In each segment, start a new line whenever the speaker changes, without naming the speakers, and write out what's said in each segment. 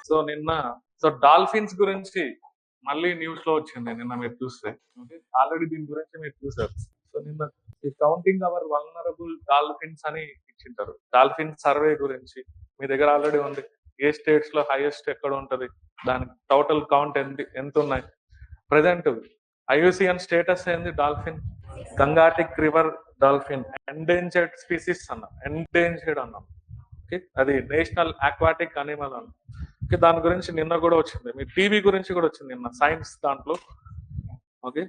So నిన్న dolphins గురించి మళ్ళీ న్యూస్ లో వచ్చింది నిన్న మీరు చూస్తే. ఓకే, ఆల్రెడీ దీని గురించి మీరు చూసారు. సో నిన్న ఈ కౌంటింగ్ అవర్ వల్నరబుల్ డాల్ఫిన్స్ అని ఇచ్చింటారు. డాల్ఫిన్ సర్వే గురించి మీ దగ్గర ఆల్రెడీ ఉంది. ఏ స్టేట్స్ లో హైయెస్ట్ ఎక్కడ ఉంటది, దాని టోటల్ కౌంట్ ఎంత ఉన్నాయి ప్రజెంట్. ఐయుసిఎన్ స్టేటస్ ఏంది dolphin? Gangetic river dolphin endangered species అన్నాం, ఎండేంజర్డ్ అన్నాం. ఓకే, అది నేషనల్ ఆక్వాటిక్ అనిమల్ అన్నాం. ఓకే, దాని గురించి నిన్న కూడా వచ్చింది. మీ టీబీ గురించి కూడా వచ్చింది నిన్న సైన్స్ దాంట్లో. Okay,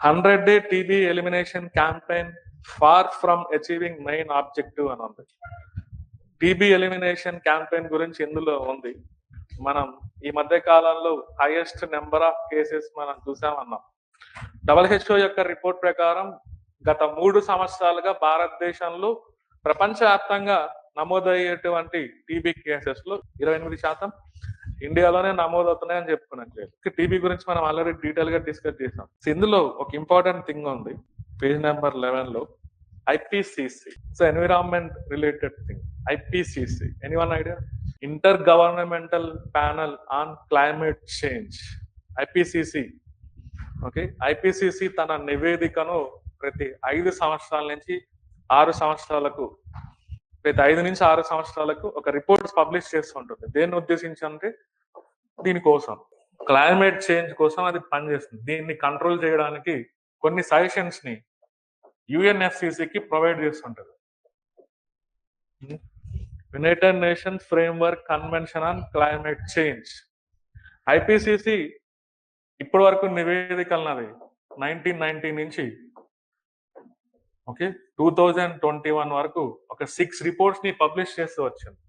100-day TB elimination campaign far from achieving main objective అని ఉంది. టీబీ ఎలిమినేషన్ క్యాంపెయిన్ గురించి ఇందులో ఉంది. మనం ఈ మధ్య కాలంలో హైయెస్ట్ నెంబర్ ఆఫ్ కేసెస్ మనం చూసామన్నాం. WHO యొక్క రిపోర్ట్ ప్రకారం గత 3 సంవత్సరాలుగా భారతదేశంలో ప్రపంచవ్యాప్తంగా నమోదయ్యేటువంటి టీబీ కేసెస్ లో 28% ఇండియాలోనే నమోదవుతున్నాయని చెప్పుకున్నట్లేదు. టీబీ గురించి మనం ఆల్రెడీ డీటెయిల్ గా డిస్కస్ చేసాం. ఇందులో ఒక ఇంపార్టెంట్ థింగ్ ఉంది పేజ్ నెంబర్ 11 లో, IPCC. So environment related thing, IPCC. Anyone idea? Inter governmental panel on climate change, IPCC. Okay, IPCC తన నివేదికను ప్రతి 5 సంవత్సరాల నుంచి 6 సంవత్సరాలకు, ప్రతి 5 నుంచి 6 సంవత్సరాలకు ఒక రిపోర్ట్స్ పబ్లిష్ చేస్తుంటుంది. దేన్ని ఉద్దేశించి అంటే దీనికోసం, క్లైమేట్ చేంజ్ కోసం అది పనిచేస్తుంది. దీన్ని కంట్రోల్ చేయడానికి కొన్ని సజెషన్స్ ని యుఎన్ఎఫ్సిసికి ప్రొవైడ్ చేస్తుంటది. United Nations framework convention on climate change. IPCC ఇప్పటి వరకు నివేదికలన్నది 1990 నుంచి ఓకే 2021 వరకు ఒక 6 రిపోర్ట్స్ ని పబ్లిష్ చేస్తూ వచ్చింది.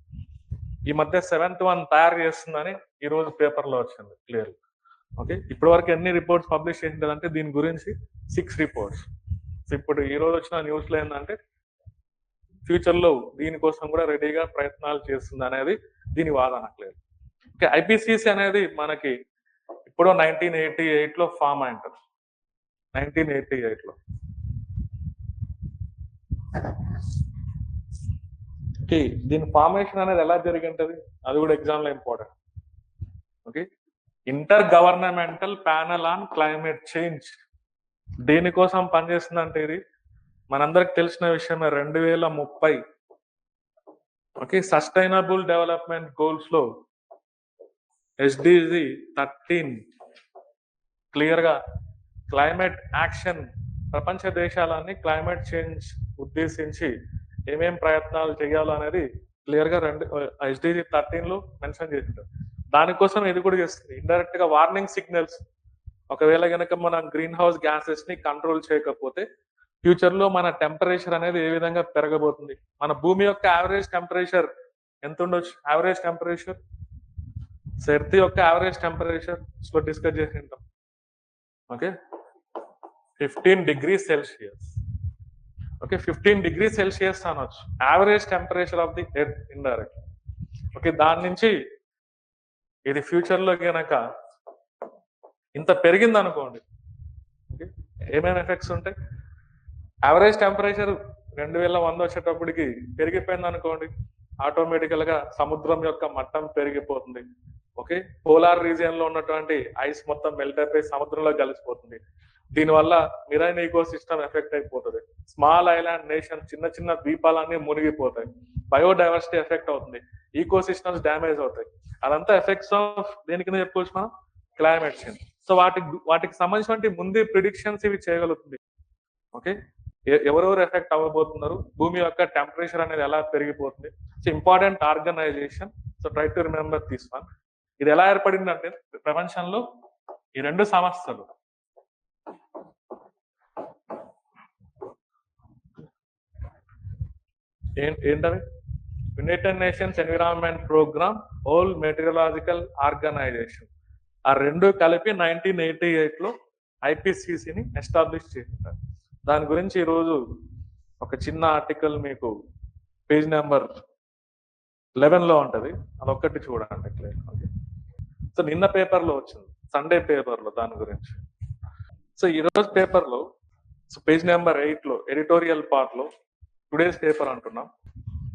ఈ మధ్య 7th one తయారు చేస్తుందని ఈ రోజు పేపర్ లో వచ్చింది క్లియర్. ఓకే, ఇప్పటి వరకు ఎన్ని రిపోర్ట్స్ పబ్లిష్ చేసిందంటే దీని గురించి 6 రిపోర్ట్స్. ఇప్పుడు ఈ రోజు వచ్చిన న్యూస్ లో ఏంటంటే ఫ్యూచర్ లో దీనికోసం కూడా రెడీగా ప్రయత్నాలు చేస్తుంది అనేది దీని వాదన క్లియర్. ఓకే, ఐపీసీసీ అనేది మనకి ఇప్పుడు 1988 లో ఫామ్ అయింటారు. 1988 లో. ఓకే, దీని ఫార్మేషన్ అనేది ఎలా జరిగింటది అది కూడా ఎగ్జామ్ లో important. Okay, inter governmental panel on climate change దేనికోసం పనిచేస్తుందంటే ఇది మనందరికి తెలిసిన విషయమే. 2030 ఓకే సస్టైనబుల్ డెవలప్మెంట్ గోల్స్ లో SDG 13 క్లియర్ గా క్లైమేట్ యాక్షన్, ప్రపంచ దేశాలన్నీ క్లైమేట్ చేంజ్ ఉద్దేశించి ఏమేం ప్రయత్నాలు చేయాలో అనేది క్లియర్ గా SDG 13 లో మెన్షన్ చేసింటారు. దానికోసం ఇది కూడా చేస్తుంది. ఇండైరెక్ట్ గా వార్నింగ్ సిగ్నల్స్, ఒకవేళ కనుక మనం గ్రీన్ హౌస్ గ్యాసెస్ ని కంట్రోల్ చేయకపోతే ఫ్యూచర్ లో మన టెంపరేచర్ అనేది ఏ విధంగా పెరగబోతుంది. మన భూమి యొక్క యావరేజ్ టెంపరేచర్ ఎంత ఉండొచ్చు? యావరేజ్ టెంపరేచర్, ఎర్త్ యొక్క యావరేజ్ టెంపరేచర్ లో డిస్కస్ చేసి ఉంటాం. Okay, 15 degrees Celsius. Okay, 15 degrees Celsius అనొచ్చు average temperature of the earth indirect. Okay, దాని నుంచి ఇది ఫ్యూచర్ లో కనుక ఇంత పెరిగింది అనుకోండి, ఓకే ఏమేమి ఎఫెక్ట్స్ ఉంటాయి? యావరేజ్ టెంపరేచర్ 2100 వచ్చేటప్పటికి పెరిగిపోయింది అనుకోండి, ఆటోమేటికల్ గా సముద్రం యొక్క మట్టం పెరిగిపోతుంది. ఓకే, పోలార్ రీజియన్ లో ఉన్నటువంటి ఐస్ మొత్తం మెల్ట్ అయిపోయి సముద్రంలో కలిసిపోతుంది. దీనివల్ల మెరైన్ ఈకో సిస్టమ్ ఎఫెక్ట్ అయిపోతుంది. స్మాల్ ఐలాండ్ నేషన్, చిన్న చిన్న ద్వీపాలన్నీ మునిగిపోతాయి. బయోడైవర్సిటీ ఎఫెక్ట్ అవుతుంది. ఈకో సిస్టమ్స్ డ్యామేజ్ అవుతాయి. అదంతా ఎఫెక్ట్స్ ఆఫ్ దేని కింద చెప్పుకోవచ్చు మనం? Climate change. సో వాటికి సంబంధించిన ముందే ప్రిడిక్షన్స్ ఇవి చేయగలుగుతుంది. ఓకే, ఎవరెవరు ఎఫెక్ట్ అవ్వబోతున్నారు, భూమి యొక్క టెంపరేచర్ అనేది ఎలా పెరిగిపోతుంది. So important organisation. So try to remember this one. ఇది ఎలా ఏర్పడిందంటే ప్రపంచంలో ఈ 2 సంస్థలు ఏంటవి? United Nations Environment Programme, World Meteorological Organisation. ఆ 2 కలిపి 1988 లో ఐపీసీసీని ఎస్టాబ్లిష్ చేసింటారు. దాని గురించి ఈరోజు ఒక చిన్న ఆర్టికల్ మీకు పేజ్ నెంబర్ 11 లో ఉంటది, అదొక్కటి చూడండి. ఓకే, సో నిన్న పేపర్ లో వచ్చింది, సండే పేపర్ లో దాని గురించి. సో ఈరోజు పేపర్ లో పేజ్ నెంబర్ 8 లో ఎడిటోరియల్ పార్ట్ లో టుడేస్ పేపర్ అంటున్నాం.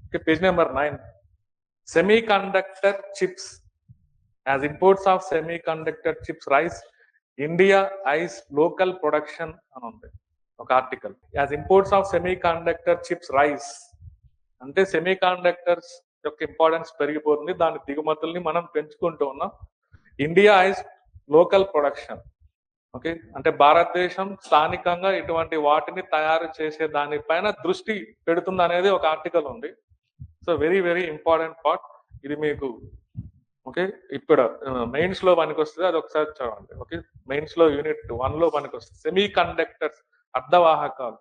Okay, page number 9 semi conductor chips as imports of semi conductor chips rice, India ice local production అని ఉంది ఒక article. As imports of semi conductor chips rice అంటే semi conductors యొక్క importance పెరిగిపోతుంది, దాని దిగుమతుల్ని మనం పెంచుకుంటూ ఉన్నాం. India ice local production, okay, అంటే భారతదేశం స్థానికంగా ఇటువంటి వాటిని తయారు చేసే దానిపైన దృష్టి పెడుతుంది అనేది ఒక ఆర్టికల్ ఉంది. So very very important part ఇది మీకు. ఓకే, ఇప్పుడు మెయిన్స్ లో పనికి వస్తుంది, అది ఒకసారి చదవండి. ఓకే, మెయిన్స్ లో యూనిట్ 1 లో పనికి వస్తుంది. Semi conductors అర్ధవాహకాలు.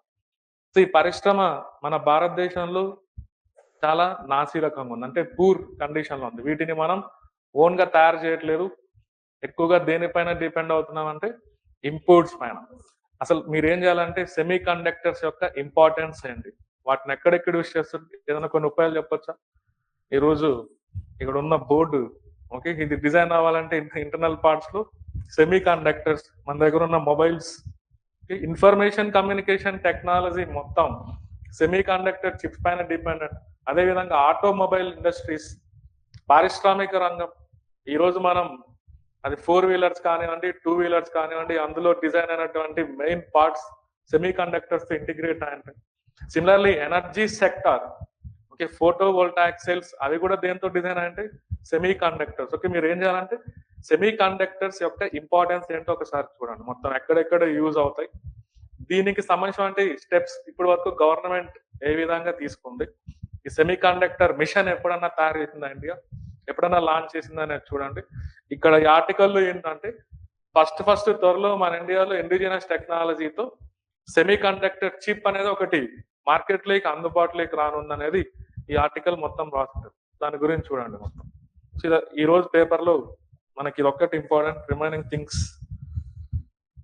సో ఈ పరిశ్రమ మన భారతదేశంలో చాలా నాసిరకంగా ఉంది, అంటే పూర్ కండిషన్ లో ఉంది. వీటిని మనం ఓన్ గా తయారు చేయట్లేదు, ఎక్కువగా దేనిపైన డిపెండ్ అవుతున్నాం అంటే ఇంపోర్ట్స్ పైన. అసలు మీరు ఏం చేయాలంటే సెమీ కండక్టర్స్ యొక్క ఇంపార్టెన్స్ ఏంటి, వాటిని ఎక్కడెక్కడ యూజ్ చేస్తారు, ఏదైనా కొన్ని ఉపాయాలు చెప్పొచ్చా? ఈరోజు ఇక్కడ ఉన్న బోర్డు, ఓకే, ఇది డిజైన్ అవ్వాలంటే ఇంటర్నల్ పార్ట్స్ లో సెమీ కండక్టర్స్, మన దగ్గర ఉన్న మొబైల్స్, ఇన్ఫర్మేషన్ కమ్యూనికేషన్ టెక్నాలజీ మొత్తం సెమీ కండక్టర్ చిప్స్ పైన డిపెండెంట్. అదేవిధంగా ఆటోమొబైల్ ఇండస్ట్రీస్, పారిశ్రామిక రంగం, ఈరోజు మనం అది 4 వీలర్స్ కానివ్వండి, 2 వీలర్స్ కానివ్వండి, అందులో డిజైన్ అయినటువంటి main parts semiconductors integrate అయ్యాయి. Similarly energy sector, okay, photovoltaic cells, అవి కూడా దేంతో డిజైన్ అంటే సెమీ కండక్టర్స్. ఓకే, మీరు ఏం చేయాలంటే సెమీ కండక్టర్స్ యొక్క ఇంపార్టెన్స్ ఏంటో ఒకసారి చూడండి, మొత్తం ఎక్కడెక్కడ యూజ్ అవుతాయి, దీనికి సంబంధించిన స్టెప్స్ ఇప్పటి వరకు గవర్నమెంట్ ఏ విధంగా తీసుకుంది, ఈ సెమీ కండక్టర్ మిషన్ ఎప్పుడన్నా తయారు చేసిందా ఇండియా, ఎప్పుడన్నా లాంచ్ చేసిందా అనేది చూడండి. ఇక్కడ ఈ ఆర్టికల్లో ఏంటంటే ఫస్ట్ త్వరలో మన ఇండియాలో ఇండిజినస్ టెక్నాలజీతో సెమీ కండక్టర్ చిప్ అనేది ఒకటి మార్కెట్లోకి అందుబాటులోకి రానుందనేది ఈ ఆర్టికల్ మొత్తం రాస్తుంది. దాని గురించి చూడండి మొత్తం. ఈ రోజు పేపర్ లో మనకి ఇది ఒక్కటి ఇంపార్టెంట్, రిమైనింగ్ థింగ్స్